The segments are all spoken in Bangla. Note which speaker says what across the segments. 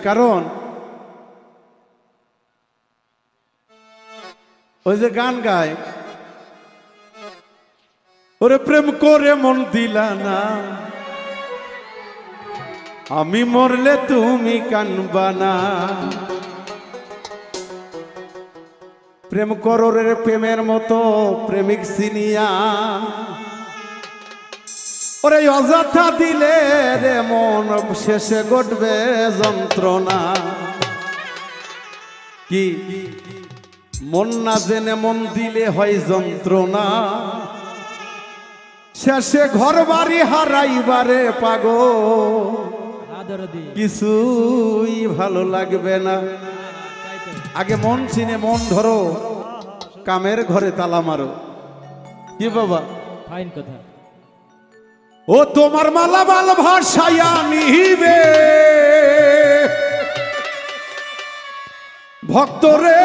Speaker 1: কারণ ওই যে গান গায়, ওরে প্রেম করে মন দিলা না, আমি মরলে তুমি কানবা না। প্রেম করো রে প্রেমের মতো প্রেমিক সিনিয়া, ওরে অযথা দিলে রে মন শেষে ঘটবে যন্ত্রণা। কি মন না জেনে মন দিলে হয় যন্ত্রণা, শেষে ঘর বাড়ি হারাইবারে পাগো, কিছুই ভালো লাগবে না। আগে মন চিনে মন ধরো, কামের ঘরে তালা মারো। কি বাবা
Speaker 2: ফাইন কথা।
Speaker 1: ও তোমার মালামাল ভাষায়া নিবে ভক্তরে,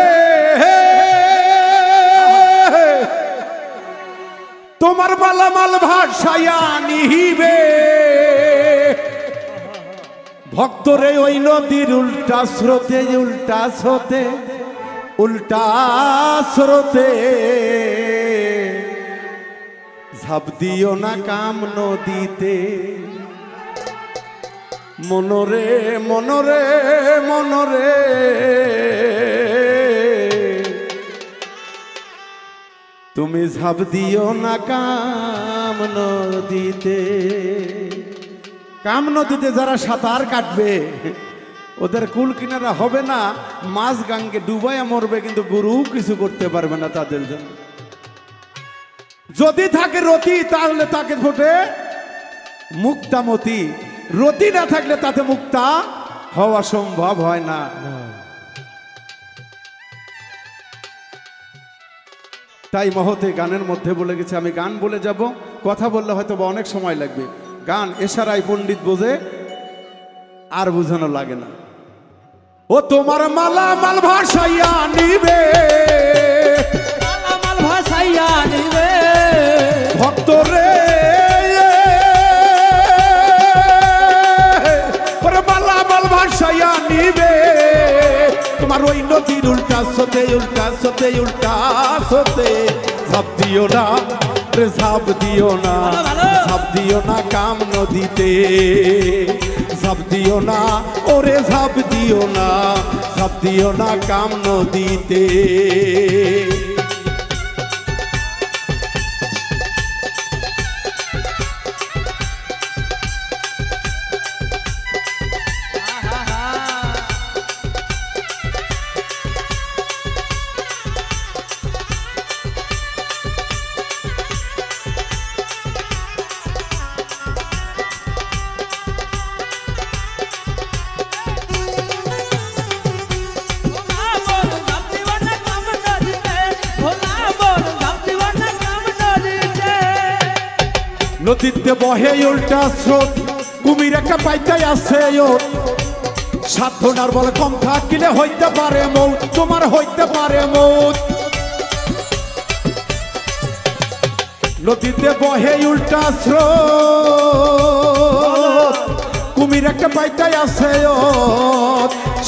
Speaker 1: তোমার মালামাল ভাষায়া নিবে ভক্তরে, ওই নদীর উল্টা স্রোতে, উল্টা স্রোতে, উল্টা স্রোতে ঝাঁপ দিও না কাম নদীতে। মনরে মনরে মনরে তুমি ঝাঁপ দিও না কাম নদীতে। কাম নদীতে যারা সাঁতার কাটবে ওদের কুল কিনারা হবে না, মাছ গাঙ্গে ডুবাইয়া মরবে, কিন্তু গুরু কিছু করতে পারবে না তাদের জন্য। যদি থাকে রতি তাহলে তাকে ফোটে মুক্তামতি, রতি না থাকলে তাতে মুক্তা হওয়া সম্ভব হয় না। তাই মহতে গানের মধ্যে বলে গেছে, আমি গান বলে যাব, কথা বললে হয়তো বা অনেক সময় লাগবে। গান এশারাই পণ্ডিত বোঝে, আর বুঝানো লাগে না। ও তোমার মালামাল ভাষাইয়া নিবে,
Speaker 2: মালামাল ভাষাইয়া নিবে
Speaker 1: ভক্তরে, মালামাল ভাষাইয়া নিবে তোমার ওই নদীর উল্টা স্রোতে, উল্টা স্রোতে, উল্টা স্রোতে ঝাঁপ দিও না রে, ঝাঁপ দিও না, ঝাঁপ দিও না কাম নদীতে, ঝাঁপ দিও না ওরে, ঝাঁপ দিও না, ঝাঁপ দিও না কাম নদীতে। নদীতে বহে উল্টা স্রোত, কুমির একটা পাইতে আছে সাধনার বলে কম থাকিলে হইতে পারে মৌত, তোমার হইতে পারে মৌত। নদীতে বহে উল্টা স্রোত, কুমির একটা পাইতে আছে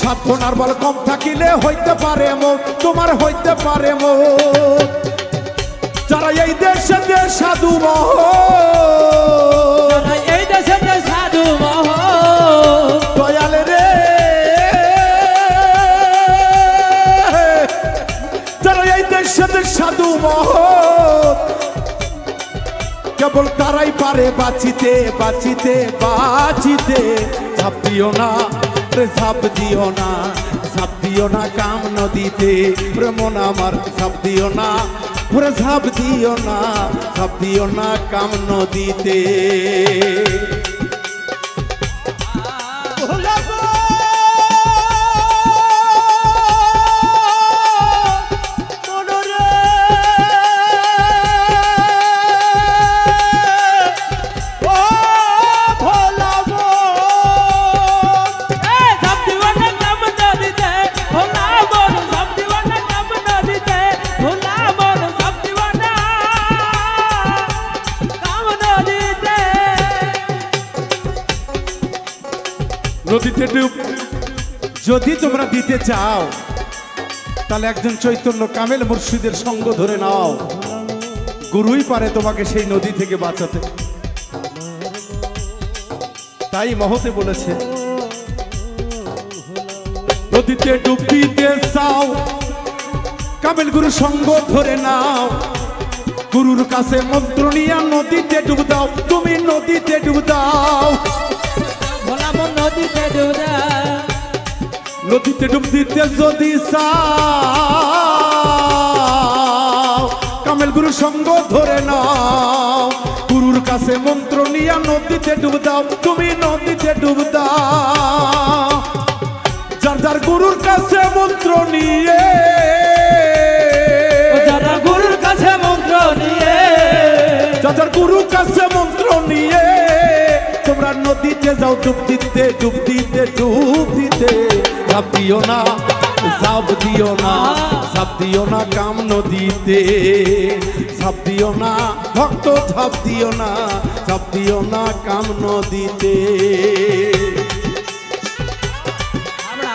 Speaker 1: সাধনার বলে কম থাকিলে হইতে পারে মৌত, তোমার হইতে পারে মৌত। যারা এই দেশে যে সাধু মহ,
Speaker 2: এই দেশে যে সাধু মহ
Speaker 1: দয়াল রে, যারা এই দেশে যে সাধু মহ কেবল তারাই পারে বাঁচিতে, বাঁচিতে, বাঁচিতে। ঝাঁপ দিও না রে, ঝাঁপ দিও না, ঝাঁপ দিও না কাম নদীতে, মন আমার ঝাঁপ দিও না, ওরে ঝাঁপ দিও না, ঝাঁপ দিও না কাম নদীতে। নদীতে ডুব যদি তোমরা দিতে চাও তাহলে একজন চৈতন্য কামেল মুর্শিদের সঙ্গ ধরে নাও, গুরুই পারে তোমাকে সেই নদী থেকে বাঁচাতে। তাই মহতে বলেছে, নদীতে ডুব দিতে চাও কামেল গুরু সঙ্গ ধরে নাও, গুরুর কাছে মন্ত্র নিয়ে নদীতে ডুব দাও, তুমি নদীতে ডুব দাও।
Speaker 2: ভোলা মন নদীতে ডুব দাও,
Speaker 1: নদীতে ডুব দিতে যদি চাও কামেল গুরু সঙ্গ ধরে নাও, গুরুর কাছে মন্ত্র নিয়ে নদীতে ডুব দাও, তুমি নদীতে ডুব দাও। যার যার গুরুর কাছে মন্ত্র নিয়ে,
Speaker 2: যারা গুরুর কাছে মন্ত্র নিয়ে,
Speaker 1: যার যার গুরুর কাছে মন্ত্র নিয়ে তোমরা নদীতে যাও ডুব দিতে, ডুব দিতে, ডুব দিতে। ঝাঁপ দিও না, ঝাঁপ দিও না, ঝাঁপ দিও না কাম নদীতে, ঝাঁপ দিও না ভক্ত, ঝাঁপ দিও না, ঝাঁপ দিও না কাম নদীতে।
Speaker 2: আমরা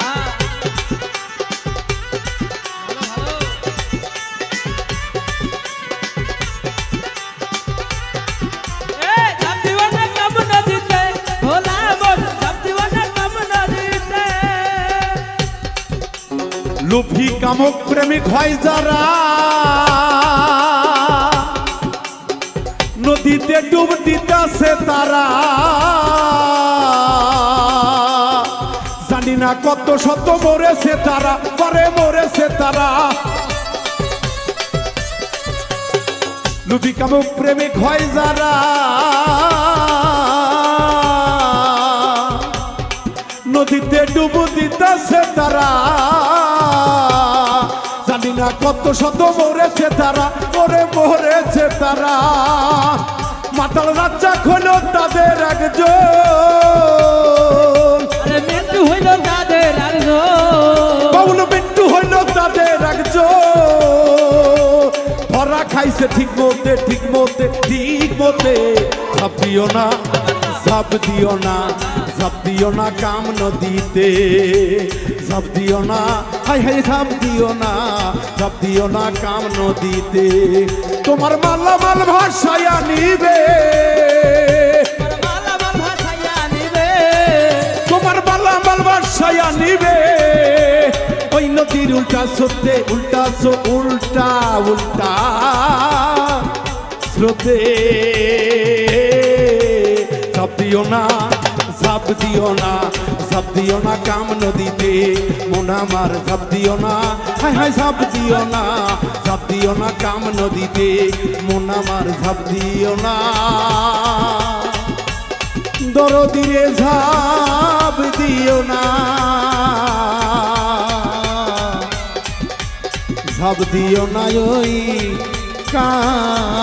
Speaker 2: ঝাঁপ দিব না কাম নদীতে, ভোলা মন ঝাঁপ দিব না কাম নদীতে।
Speaker 1: লোভী কামক প্রেমিক হয় যারা নদীতে ডুব দিতেছে তারা, জানি না কত শত মরেছে তারা, পরে মরেছে তারা। লোভী কামক প্রেমিক হয় যারা নদীতে ডুব দিতেছে তারা, জানি না কত শত মরেছে তারা, পরে মরেছে তারা। মাতাল রাজ্জাক হইল তাদের একজন,
Speaker 2: মৃত্যু হইল তাদের একজন,
Speaker 1: বাউল মৃত্যু হইল তাদের একজন। ধরা খাইছে ঠিক মতে, ঠিক মতে, ঠিক মতে। ঝাঁপ দিও না, ঝাঁপ দিও না, ঝাঁপ দিও না কাম নদীতে, ঝাঁপ দিও না, হাই হাই ঝাঁপ দিও না, ঝাঁপ দিও না কাম নদীতে। তোমার মালামাল ভাসাইয়া নিবে,
Speaker 2: মালামাল ভাসাইয়া নিবে,
Speaker 1: তোমার মালামাল ভাসাইয়া নিবে। ওই নদীর উল্টা স্রোতে, উল্টা উল্টা উল্টা স্রোতে। ঝাঁপ দিও না, ঝাঁপ দিও না, ঝাঁপ দিও না কাম নদীতে, মন আমার ঝাঁপ দিও না, হাই হাই ঝাঁপ দিও না, ঝাঁপ দিও না কাম নদীতে, মন আমার ঝাঁপ দিও না। দরদিরে ঝাঁপ দিও না, ঝাঁপ দিও না ওই কাম